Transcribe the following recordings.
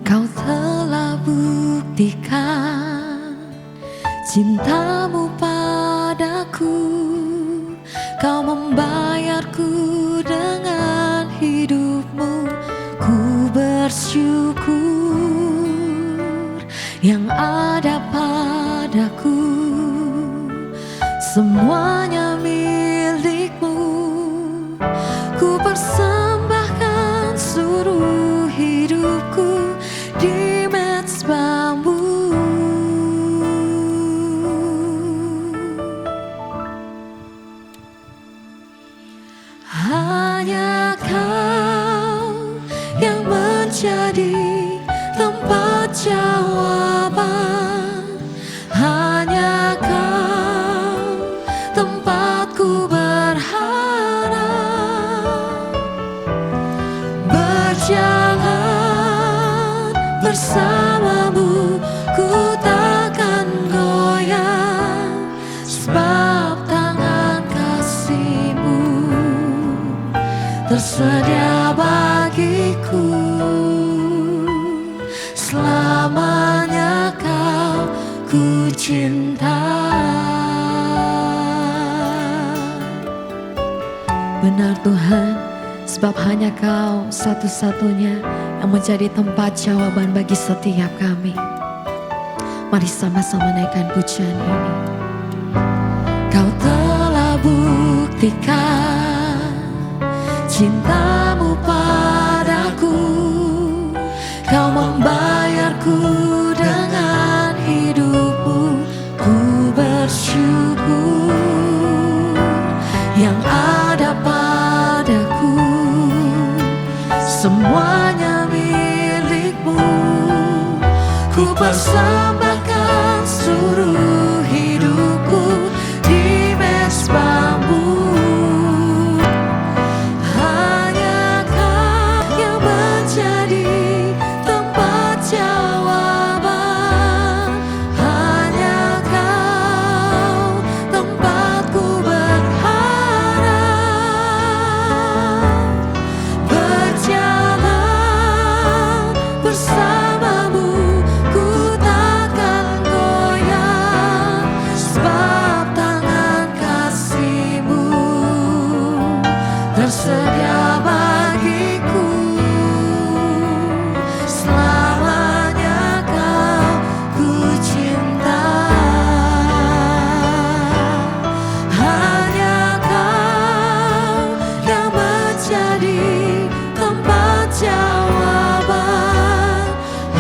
Kau telah buktikan cintamu padaku. Kau membayarku dengan hidupmu. Ku bersyukur yang ada padaku. Semuanya milikmu. Ku persembahkan seluruh hidupku di mezbamu. Hanya Kau yang menjadi tempat jawaban. Hanya Kau tempatku berharap. Berjalan bersamamu, ku takkan goyang, sebab tangan kasih-Mu tersedia bagiku. Selamanya Kau ku cinta. Benar Tuhan, sebab hanya Kau satu-satunya yang menjadi tempat jawaban bagi setiap kami. Mari sama-sama naikkan pujian ini. Kau telah buktikan cintamu padaku. Kau membayarku dengan hidupmu. Ku bersyukur yang ada padaku. Semuanya milikmu. Ku persembahkan seluruh hidupku di mezbamu. Hanya Kau yang menjadi tempat jawaban. Hanya Kau tempatku berharap. Berjalan bersamamu, ku takkan goyang, sebab tangan kasih-Mu tersedia bagiku. Selamanya Kau ku cinta. Hanya Kau yang menjadi tempat jawaban.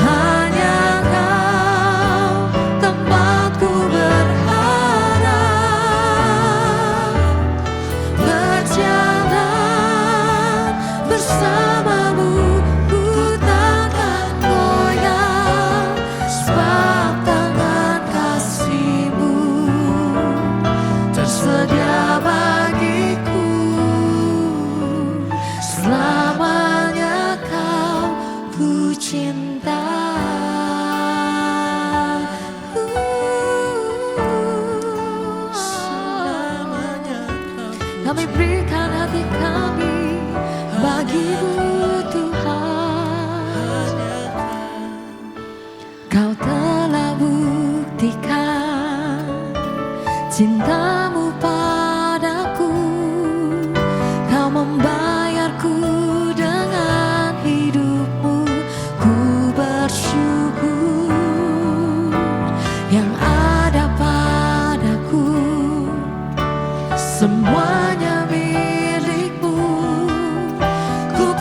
Hanya Kau tempatku berharap. Berjalan bersamamu, ku takkan goyang, sebab tangan kasih-Mu tersedia bagiku. Selamanya Kau ku cinta. Kami berikan hati kami bagi-Mu Tuhan. Kau telah buktikan cintamu padaku. Kau membayarku dengan hidupmu. Ku bersyukur yang ada padaku. Semuanya milikmu. Ku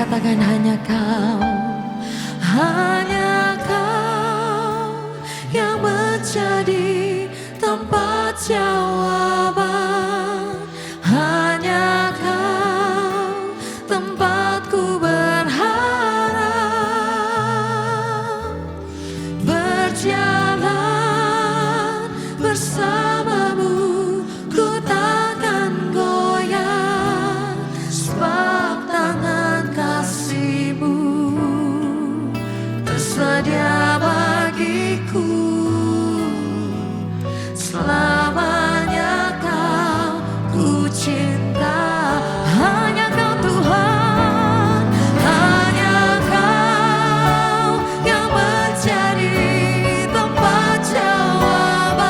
katakan hanya Kau yang menjadi tempat jawaban. Hanya Kau tempatku berharap, berjalan bersamamu ku takkan goyah, sebab tangan kasih-Mu tersedia bagiku. Selamanya Kau ku cinta. Hanya Kau Tuhan, hanya Kau yang menjadi tempat jawaban.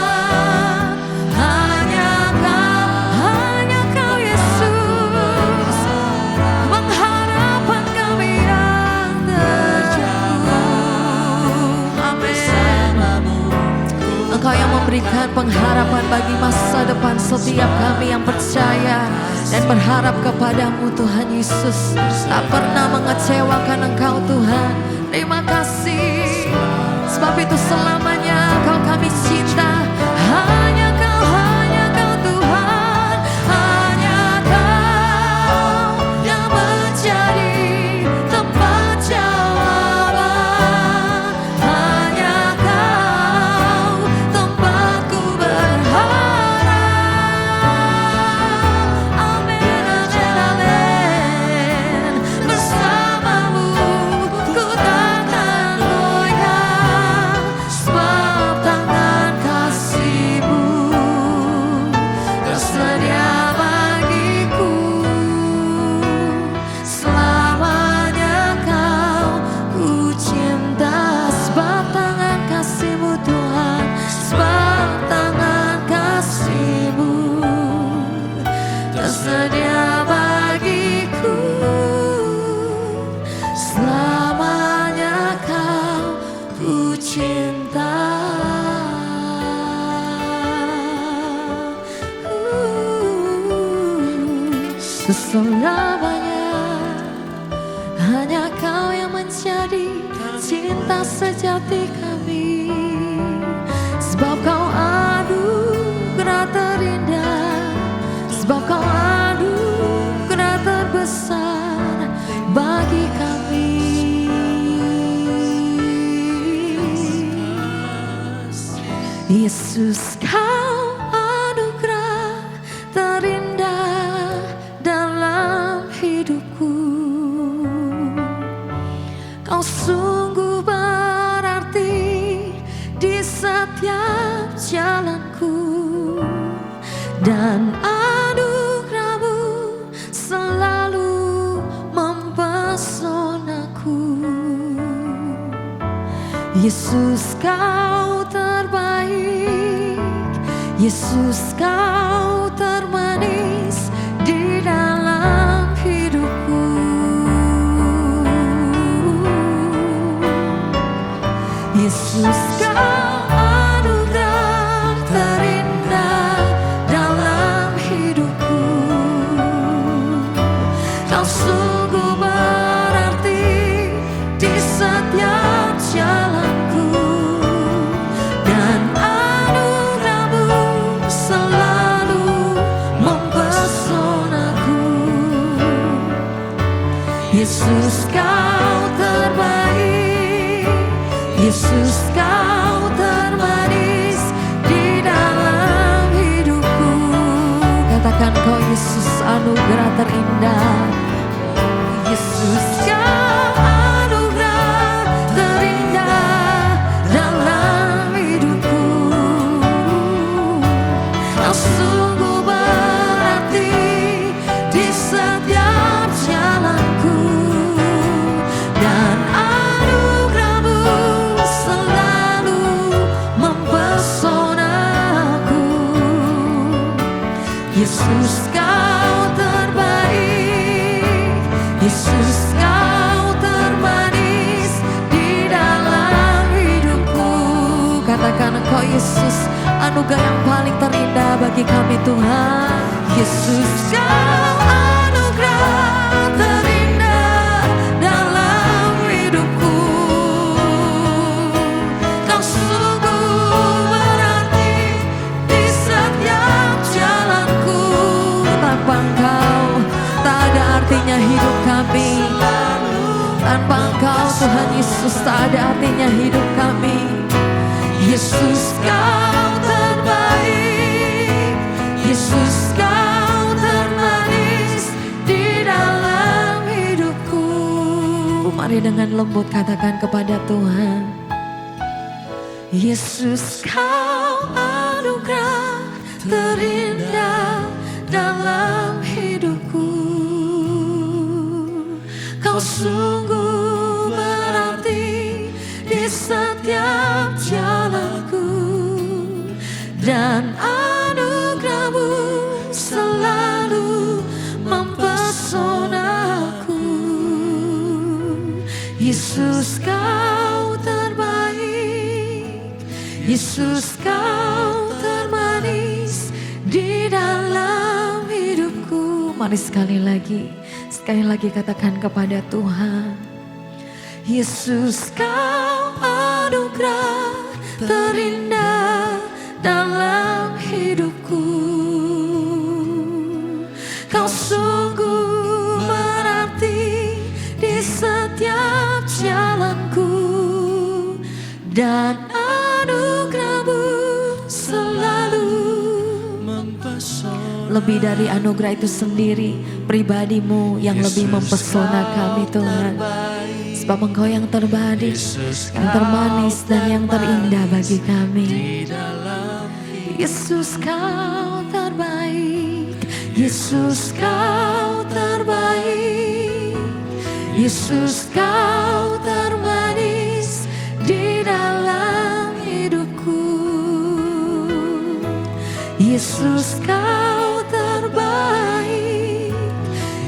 Hanya Kau Yesus, pengharapan kami yang terjatuh. Amin. Engkau yang memberikan pengharapan bagi masa depan setiap kami yang percaya dan berharap kepadamu Tuhan Yesus. Tak pernah mengecewakan Engkau Tuhan. Terima kasih, sebab itu selamanya Kau kami cinta. Hanya Kau Tuhan, hanya Kau yang menjadi tempat jawaban. Hanya Kau tempatku berharap. Amin, amin, amin. Bersamamu ku takkan goyah, sebab tangan kasih-Mu tersedia bagiku. Selamanya Kau ku cinta, sebab tangan kasih-Mu Tuhan, sebab tangan kasih-Mu tersedia bagiku. Selamanya Kau ku cinta. Selamanya hanya Kau yang menjadi cinta sejati kami. Sebab Kau anugerah terindah, sebab Kau anugerah terbesar bagi kami. Yesus, Kau anugerah terindah dalam hidupku. Kau sungguh berarti di setiap jalanku, dan anugerah-Mu selalu mempesonaku. Yesus, Kau terbaik, Yesus, Kau termanis di dalam hidupku. Yesus, Kau anugerah terindah dalam hidupku. Kau sungguh berarti di setiap jalanku, dan anugerah-Mu selalu mempesonaku. Yesus, Kau terbaik, Yesus, Kau termanis di dalam hidupku. Katakan Kau Yesus, anugerah terindah. Yesus, Kau anugerah terindah dalam hidupku. Kau sungguh berarti di setiap jalanku, dan anugerah-Mu selalu mempesonaku. Yesus, Kau terbaik, Yesus, Kau termanis di dalam hidupku. Katakan Engkau Yesus, anugerah yang paling terindah bagi kami Tuhan. Yesus, Kau anugerah terindah Yesus, tak ada artinya hidup kami. Yesus, Kau terbaik. Yesus, Kau termanis di dalam hidupku. Mari dengan lembut katakan kepada Tuhan. Yesus, Kau anugerah terindah dalam hidupku. Kau sungguh berarti di setiap jalanku, dan anugerah-Mu selalu mempesonaku. Yesus, Kau terbaik. Yesus, Kau termanis di dalam hidupku. Mari sekali lagi katakan kepada Tuhan. Yesus, Kau anugerah terindah dalam hidupku. Kau sungguh berarti di setiap jalanku, dan anugerah-Mu selalu mempesona. Lebih dari anugerah itu sendiri, pribadi-Mu yang lebih mempesona kami Tuhan. Sebab Engkau yang terbaik, yang termanis dan yang terindah bagi kami. Yesus, Kau terbaik. Yesus, Kau terbaik. Yesus, Kau termanis di dalam hidupku. Yesus, Kau terbaik.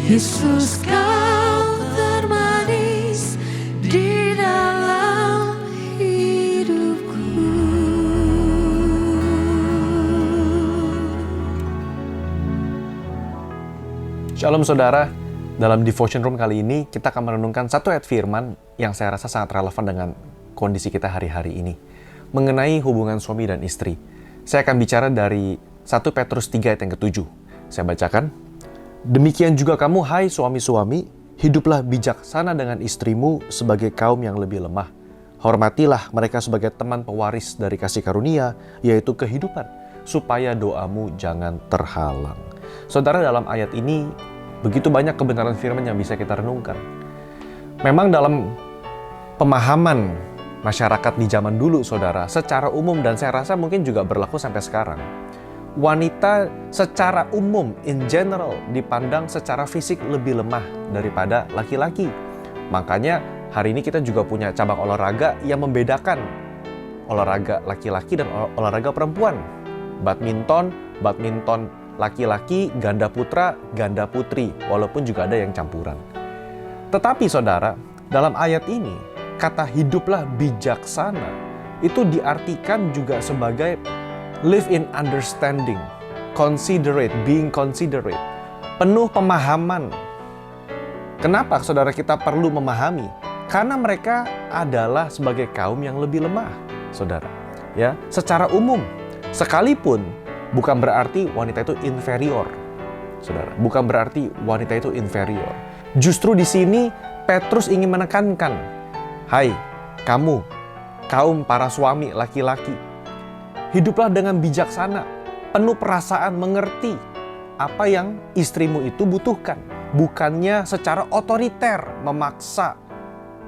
Yesus, Kau termanis di dalam hidupku. Shalom saudara, dalam Devotion Room kali ini kita akan merenungkan satu ayat firman yang saya rasa sangat relevan dengan kondisi kita hari-hari ini, mengenai hubungan suami dan istri. Saya akan bicara dari 1 Petrus 3 ayat yang ke-7. Saya bacakan. Demikian juga kamu, hai suami-suami, hiduplah bijaksana dengan istrimu sebagai kaum yang lebih lemah. Hormatilah mereka sebagai teman pewaris dari kasih karunia, yaitu kehidupan, supaya doamu jangan terhalang. Saudara, dalam ayat ini begitu banyak kebenaran firman yang bisa kita renungkan. Memang dalam pemahaman masyarakat di zaman dulu, saudara, secara umum, dan saya rasa mungkin juga berlaku sampai sekarang, wanita secara umum, in general, dipandang secara fisik lebih lemah daripada laki-laki. Makanya hari ini kita juga punya cabang olahraga yang membedakan olahraga laki-laki dan olahraga perempuan. Badminton laki-laki, ganda putra, ganda putri, walaupun juga ada yang campuran. Tetapi saudara, dalam ayat ini, kata hiduplah bijaksana itu diartikan juga sebagai live in understanding, considerate, being considerate, penuh pemahaman. Kenapa saudara kita perlu memahami? Karena mereka adalah sebagai kaum yang lebih lemah, saudara. Ya, secara umum, sekalipun bukan berarti wanita itu inferior, saudara. Bukan berarti wanita itu inferior. Justru di sini Petrus ingin menekankan, hai kamu, kaum para suami laki-laki, hiduplah dengan bijaksana, penuh perasaan, mengerti apa yang istrimu itu butuhkan. Bukannya secara otoriter,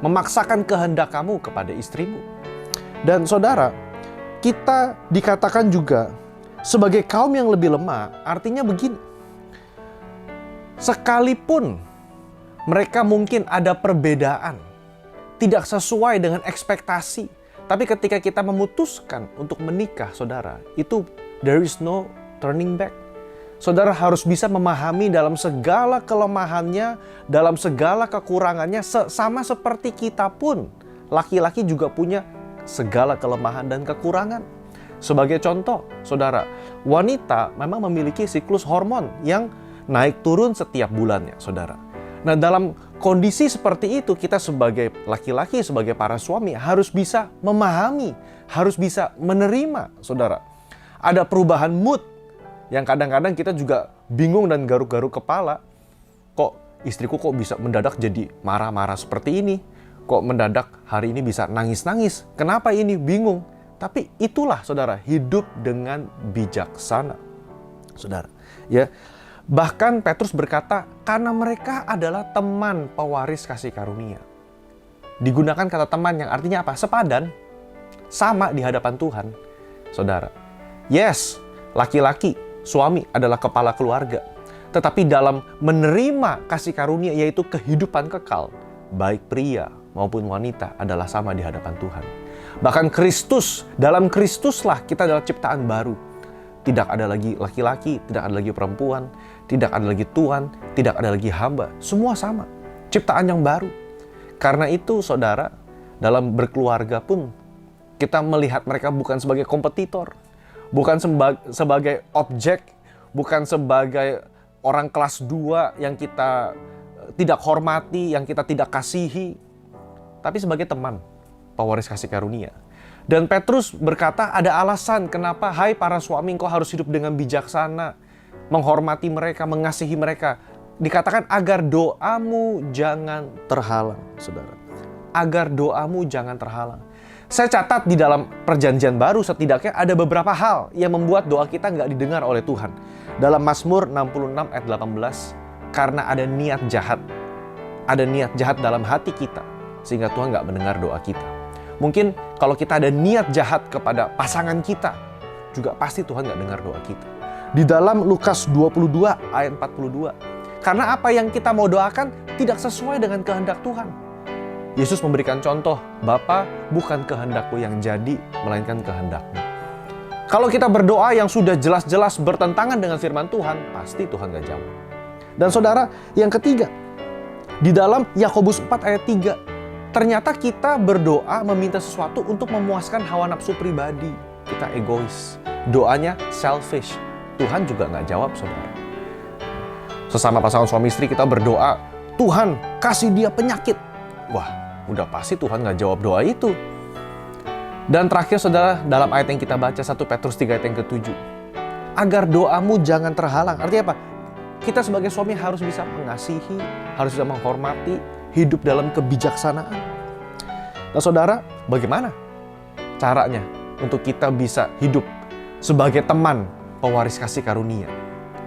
memaksakan kehendak kamu kepada istrimu. Dan saudara, kita dikatakan juga sebagai kaum yang lebih lemah, artinya begini. Sekalipun mereka mungkin ada perbedaan, tidak sesuai dengan ekspektasi, tapi ketika kita memutuskan untuk menikah, saudara, itu there is no turning back. Saudara harus bisa memahami dalam segala kelemahannya, dalam segala kekurangannya, sama seperti kita pun. Laki-laki juga punya segala kelemahan dan kekurangan. Sebagai contoh, saudara, wanita memang memiliki siklus hormon yang naik turun setiap bulannya, saudara. Nah, dalam kondisi seperti itu, kita sebagai laki-laki, sebagai para suami, harus bisa memahami, harus bisa menerima, saudara. Ada perubahan mood yang kadang-kadang kita juga bingung dan garuk-garuk kepala. Kok istriku kok bisa mendadak jadi marah-marah seperti ini? kok mendadak hari ini bisa nangis-nangis? Kenapa ini? Bingung. Tapi itulah saudara, hidup dengan bijaksana. Saudara, ya. Bahkan Petrus berkata, karena mereka adalah teman pewaris kasih karunia. Digunakan kata teman yang artinya apa? Sepadan, sama di hadapan Tuhan. Saudara, yes, laki-laki, suami adalah kepala keluarga. Tetapi dalam menerima kasih karunia, yaitu kehidupan kekal, baik pria maupun wanita adalah sama di hadapan Tuhan. Bahkan Kristus, dalam Kristuslah kita adalah ciptaan baru. Tidak ada lagi laki-laki, tidak ada lagi perempuan, tidak ada lagi tuan, tidak ada lagi hamba. Semua sama, ciptaan yang baru. Karena itu saudara, dalam berkeluarga pun kita melihat mereka bukan sebagai kompetitor, bukan sebagai objek, bukan sebagai orang kelas 2 yang kita tidak hormati, yang kita tidak kasihi, tapi sebagai teman, pewaris kasih karunia. Dan Petrus berkata ada alasan kenapa, hai para suami, engkau harus hidup dengan bijaksana, menghormati mereka, mengasihi mereka. Dikatakan agar doamu jangan terhalang, saudara. Agar doamu jangan terhalang. Saya catat di dalam perjanjian baru setidaknya ada beberapa hal yang membuat doa kita nggak didengar oleh Tuhan. Dalam Mazmur 66 ayat 18, karena ada niat jahat. Ada niat jahat dalam hati kita, sehingga Tuhan nggak mendengar doa kita. Mungkin kalau kita ada niat jahat kepada pasangan kita, juga pasti Tuhan nggak dengar doa kita. Di dalam Lukas 22 ayat 42, karena apa yang kita mau doakan tidak sesuai dengan kehendak Tuhan. Yesus memberikan contoh, Bapa, bukan kehendakku yang jadi, melainkan kehendakmu. Kalau kita berdoa yang sudah jelas-jelas bertentangan dengan firman Tuhan, pasti Tuhan nggak jawab. Dan saudara, yang ketiga, di dalam Yakobus 4 ayat 3, ternyata kita berdoa meminta sesuatu untuk memuaskan hawa nafsu pribadi. Kita egois. Doanya selfish. Tuhan juga nggak jawab, saudara. Sesama pasangan suami istri kita berdoa, Tuhan kasih dia penyakit. Wah, udah pasti Tuhan nggak jawab doa itu. Dan terakhir saudara, dalam ayat yang kita baca 1 Petrus 3 ayat yang ke-7. Agar doamu jangan terhalang. Artinya apa? Kita sebagai suami harus bisa mengasihi, harus bisa menghormati, hidup dalam kebijaksanaan. Nah saudara, bagaimana caranya untuk kita bisa hidup sebagai teman pewaris kasih karunia?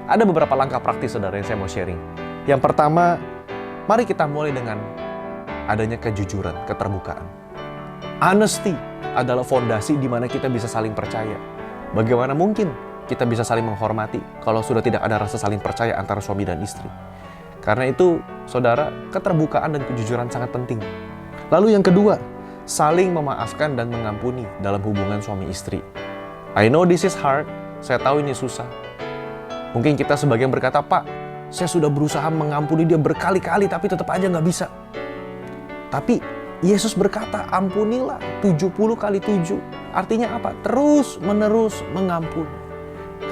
Ada beberapa langkah praktis saudara yang saya mau sharing. Yang pertama, mari kita mulai dengan adanya kejujuran, keterbukaan. Honesty adalah fondasi di mana kita bisa saling percaya. Bagaimana mungkin kita bisa saling menghormati kalau sudah tidak ada rasa saling percaya antara suami dan istri? Karena itu, saudara, keterbukaan dan kejujuran sangat penting. Lalu yang kedua, saling memaafkan dan mengampuni dalam hubungan suami istri. I know this is hard, saya tahu ini susah. Mungkin kita sebagian berkata, Pak, saya sudah berusaha mengampuni dia berkali-kali, tapi tetap aja nggak bisa. Tapi Yesus berkata, ampunilah 70 kali 7. Artinya apa? Terus menerus mengampuni.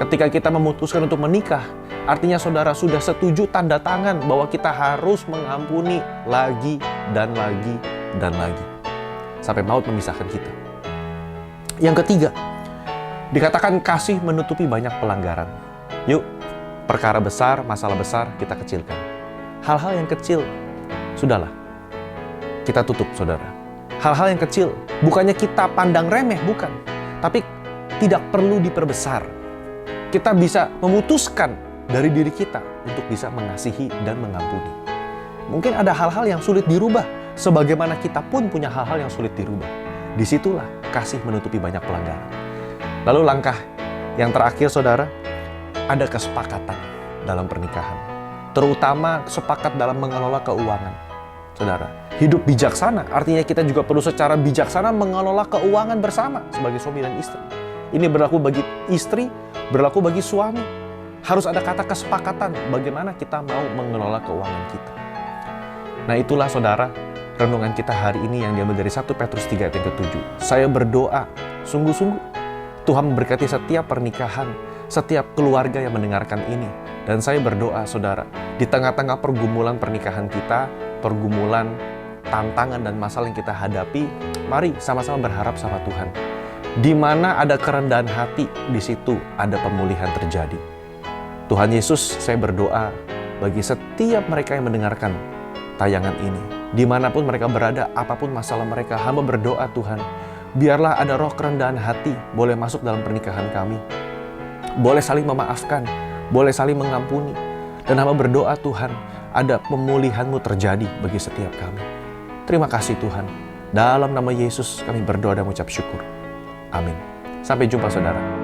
Ketika kita memutuskan untuk menikah, artinya saudara sudah setuju tanda tangan bahwa kita harus mengampuni lagi dan lagi dan lagi. Sampai maut memisahkan kita. Yang ketiga, dikatakan kasih menutupi banyak pelanggaran. Yuk, perkara besar, masalah besar kita kecilkan. Hal-hal yang kecil, sudahlah. Kita tutup saudara. Hal-hal yang kecil, bukannya kita pandang remeh, bukan. Tapi tidak perlu diperbesar. Kita bisa memutuskan dari diri kita untuk bisa mengasihi dan mengampuni. Mungkin ada hal-hal yang sulit dirubah, sebagaimana kita pun punya hal-hal yang sulit dirubah. Disitulah kasih menutupi banyak pelanggaran. Lalu langkah yang terakhir saudara, ada kesepakatan dalam pernikahan. Terutama sepakat dalam mengelola keuangan. Saudara, hidup bijaksana artinya kita juga perlu secara bijaksana mengelola keuangan bersama sebagai suami dan istri. Ini berlaku bagi istri, berlaku bagi suami. Harus ada kata kesepakatan bagaimana kita mau mengelola keuangan kita. Nah itulah saudara, renungan kita hari ini yang diambil dari 1 Petrus 3 ayat yang ke-7. Saya berdoa, sungguh-sungguh Tuhan memberkati setiap pernikahan, setiap keluarga yang mendengarkan ini. Dan saya berdoa saudara, di tengah-tengah pergumulan pernikahan kita, pergumulan, tantangan dan masalah yang kita hadapi, mari sama-sama berharap sama Tuhan. Di mana ada kerendahan hati, di situ ada pemulihan terjadi. Tuhan Yesus, saya berdoa bagi setiap mereka yang mendengarkan tayangan ini. Dimanapun mereka berada, apapun masalah mereka, hamba berdoa Tuhan, biarlah ada roh kerendahan hati boleh masuk dalam pernikahan kami. Boleh saling memaafkan, boleh saling mengampuni. Dan hamba berdoa Tuhan, ada pemulihan-Mu terjadi bagi setiap kami. Terima kasih Tuhan. Dalam nama Yesus kami berdoa dan mengucap syukur. Amin. Sampai jumpa saudara.